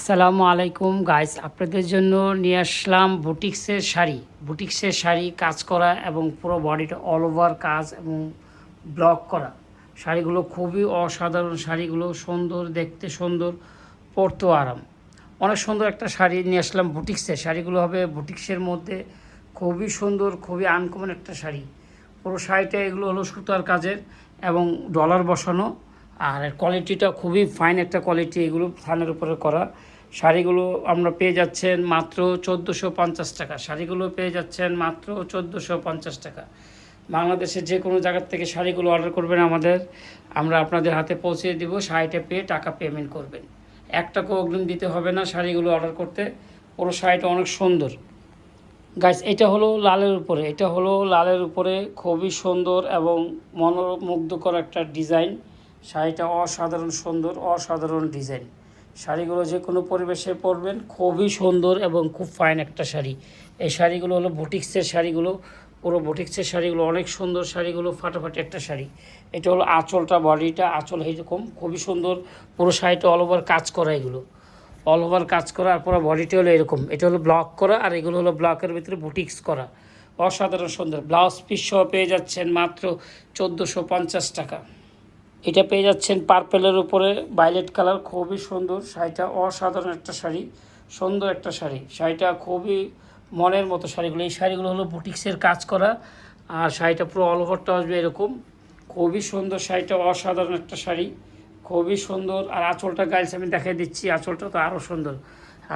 আসসালামু আলাইকুম গাইস, আপনাদের জন্য নিয়ে আসলাম বুটিক্সের শাড়ি কাজ করা এবং পুরো বডিটা অল ওভার কাজ এবং ব্লক করা শাড়িগুলো খুবই অসাধারণ। শাড়িগুলো সুন্দর, দেখতে সুন্দর, পরতেও আরাম। অনেক সুন্দর একটা শাড়ি নিয়ে আসলাম বুটিক্সের। শাড়িগুলো হবে বুটিক্সের মধ্যে, খুবই সুন্দর, খুবই আনকমন একটা শাড়ি। পুরো শাড়িটা এগুলো হলো সুতার কাজের এবং ডলার বসানো, আর কোয়ালিটিটা খুবই ফাইন একটা কোয়ালিটি। এগুলো থানের উপরে করা শাড়িগুলো আমরা পেয়ে যাচ্ছেন মাত্র 1450 টাকা। শাড়িগুলো পেয়ে যাচ্ছেন মাত্র 1450 টাকা। বাংলাদেশের যে কোনো জায়গার থেকে শাড়িগুলো অর্ডার করবেন আমরা আপনাদের হাতে পৌঁছে দিব। শাড়িটা পেয়ে টাকা পেমেন্ট করবেন, 1 টাকাও অগ্রিম দিতে হবে না শাড়িগুলো অর্ডার করতে। পুরো শাড়িটা অনেক সুন্দর গাইস। এটা হলো লালের উপরে খুবই সুন্দর এবং মনোমুগ্ধকর একটা ডিজাইন। শাড়িটা অসাধারণ সুন্দর, অসাধারণ ডিজাইন। শাড়িগুলো যে কোনো পরিবেশে পরবেন, খুবই সুন্দর এবং খুব ফাইন একটা শাড়ি। এই শাড়িগুলো হলো বুটিক্সের শাড়িগুলো, পুরো বুটিক্সের শাড়িগুলো অনেক সুন্দর। শাড়িগুলো ফাটাফাটি একটা শাড়ি। এটা হলো আঁচলটা, বডিটা আঁচল এইরকম খুবই সুন্দর। পুরো শাড়িটা অল ওভার কাজ করা, এগুলো অল ওভার কাজ করা। আর পুরো বডিটা হলো এরকম, এটা হলো ব্লক করা, আর এগুলো হলো ব্লকের ভিতরে বুটিক্স করা। অসাধারণ সুন্দর। ব্লাউজ পিস সহ পেয়ে যাচ্ছেন মাত্র 1450 টাকা। এটা পেয়ে যাচ্ছেন পার্পেলের উপরে ভায়োলেট কালার, খুবই সুন্দর। শাড়িটা অসাধারণ একটা শাড়ি, সুন্দর একটা শাড়ি। শাড়িটা খুবই মনের মতো শাড়িগুলো। এই শাড়িগুলো হলো বুটিক্সের কাজ করা, আর শাড়িটা পুরো অল ওভারটা আসবে এরকম, খুবই সুন্দর। শাড়িটা অসাধারণ একটা শাড়ি, খুবই সুন্দর। আর আঁচলটা গাইস আমি দেখাই দিচ্ছি, আঁচলটা তো আরও সুন্দর।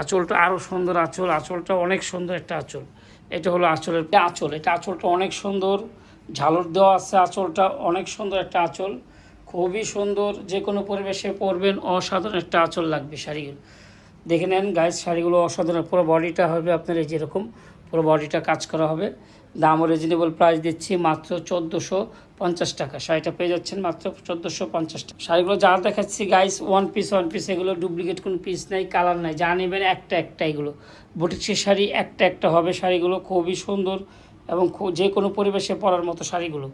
আঁচলটা অনেক সুন্দর একটা আঁচল। এটা হলো আঁচলটা অনেক সুন্দর, ঝালর দেওয়া আছে। আঁচলটা অনেক সুন্দর একটা আঁচল, খুবই সুন্দর। যে কোনো পরিবেশে পরবেন, অসাধারণ একটা আঁচল লাগবে। শাড়িগুলো দেখে নেন গাইস, শাড়িগুলো অসাধারণ। পুরো বডিটা হবে আপনার এই যেরকম, পুরো বডিটা কাজ করা হবে। দামও রিজনেবল প্রাইস দিচ্ছি মাত্র 1450 টাকা। শাড়িটা পেয়ে যাচ্ছেন মাত্র 1450 টাকা। শাড়িগুলো যা দেখাচ্ছি গাইস ওয়ান পিস, এগুলো ডুপ্লিকেট কোনো পিস নাই, কালার নাই, যা নেবেন একটা এগুলো বুটিক্সের শাড়ি একটা হবে। শাড়িগুলো খুবই সুন্দর এবং যে কোনো পরিবেশে পরার মতো শাড়িগুলো,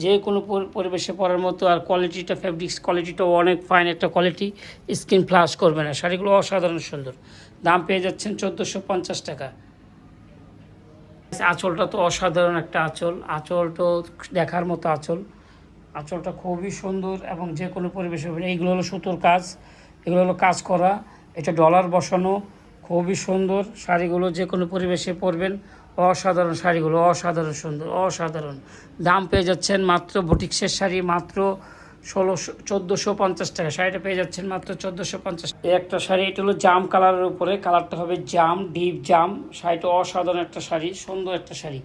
যে কোনো পরিবেশে পরার মতো। আর কোয়ালিটিটা, ফ্যাব্রিক্স কোয়ালিটিটাও অনেক ফাইন একটা কোয়ালিটি, স্কিন ফ্লাশ করবে না। শাড়িগুলো অসাধারণ সুন্দর। দাম পেয়ে যাচ্ছেন 1450 টাকা। আঁচলটা তো অসাধারণ একটা আঁচলটা দেখার মতো আঁচলটা খুবই সুন্দর এবং যে কোনো পরিবেশে। এইগুলো হলো সুতোর কাজ, এগুলো হলো কাজ করা, এটা ডলার বসানো, খুবই সুন্দর। শাড়িগুলো যে কোনো পরিবেশে পরবেন, অসাধারণ। শাড়িগুলো অসাধারণ সুন্দর, অসাধারণ। দাম পেয়ে যাচ্ছেন মাত্র বুটিক্সের শাড়ি মাত্র 1450 টাকা। শাড়িটা পেয়ে যাচ্ছেন মাত্র 1450। এই একটা শাড়ি, এটা হলো জাম কালারের উপরে, কালারটা হবে জাম, ডিপ জাম। শাড়িটা অসাধারণ একটা শাড়ি, সুন্দর একটা শাড়ি।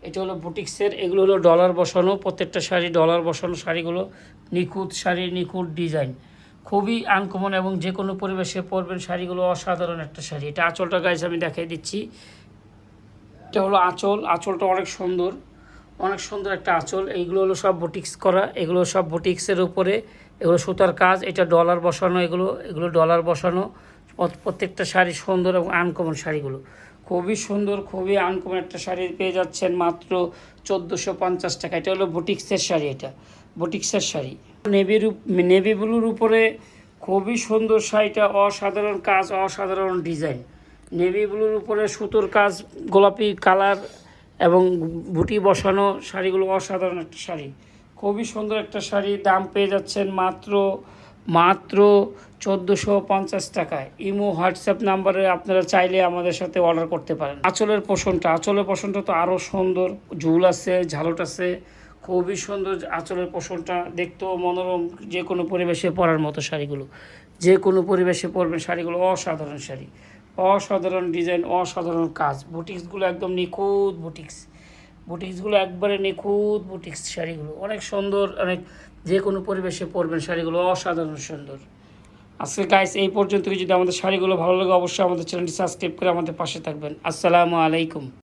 এটা হলো বুটিক্সের, এগুলো হলো ডলার বসানো, প্রত্যেকটা শাড়ি ডলার বসানো। শাড়িগুলো নিখুঁত শাড়ি, নিখুঁত ডিজাইন, খুবই আনকমন এবং যে কোনো পরিবেশে পরবেন। শাড়িগুলো অসাধারণ একটা শাড়ি। এটা আঁচলটা গাইস আমি দেখাই দিচ্ছি। এটা হলো আঁচলটা অনেক সুন্দর একটা আঁচল। এইগুলো হলো সব বুটিক্স করা, এগুলো সব বুটিক্সের উপরে, এগুলো সুতার কাজ, এটা ডলার বসানো, এগুলো ডলার বসানো। প্রত্যেকটা শাড়ি সুন্দর এবং আনকমন। শাড়িগুলো খুবই সুন্দর, খুবই আনকমন একটা শাড়ি পেয়ে যাচ্ছেন মাত্র 1450 টাকা। এটা হলো বুটিক্সের শাড়ি, এটা বুটিক্সের শাড়ি। নেভি ব্লুর উপরে খুবই সুন্দর শাড়িটা, অসাধারণ কাজ, অসাধারণ ডিজাইন। নেভি ব্লুর উপরে সুতোর কাজ, গোলাপি কালার এবং বুটি বসানো। শাড়িগুলো অসাধারণ একটা শাড়ি, খুবই সুন্দর একটা শাড়ি। দাম পেয়ে যাচ্ছেন মাত্র 1450 টাকায়। ইমো হোয়াটসঅ্যাপ নাম্বারে আপনারা চাইলে আমাদের সাথে অর্ডার করতে পারেন। আঁচলের পোষণটা তো আরও সুন্দর, ঝুল আছে, ঝালট আছে, খুবই সুন্দর। আঁচলের পোষণটা দেখতেও মনোরম, যে কোনো পরিবেশে পরার মতো। শাড়িগুলো যে কোনো পরিবেশে পরবেন। শাড়িগুলো অসাধারণ শাড়ি, অসাধারণ ডিজাইন, অসাধারণ কাজ। বুটিক্সগুলো একদম নিখুঁত বুটিক্সগুলো একবারে নিখুঁত বুটিক্স। শাড়িগুলো অনেক সুন্দর, অনেক যে কোনো পরিবেশে পরবেন। শাড়িগুলো অসাধারণ সুন্দর। আজকে গাইস এই পর্যন্ত। যদি আমাদের শাড়িগুলো ভালো লাগে, অবশ্যই আমাদের চ্যানেলটি সাবস্ক্রাইব করে আমাদের পাশে থাকবেন। আসসালামু আলাইকুম।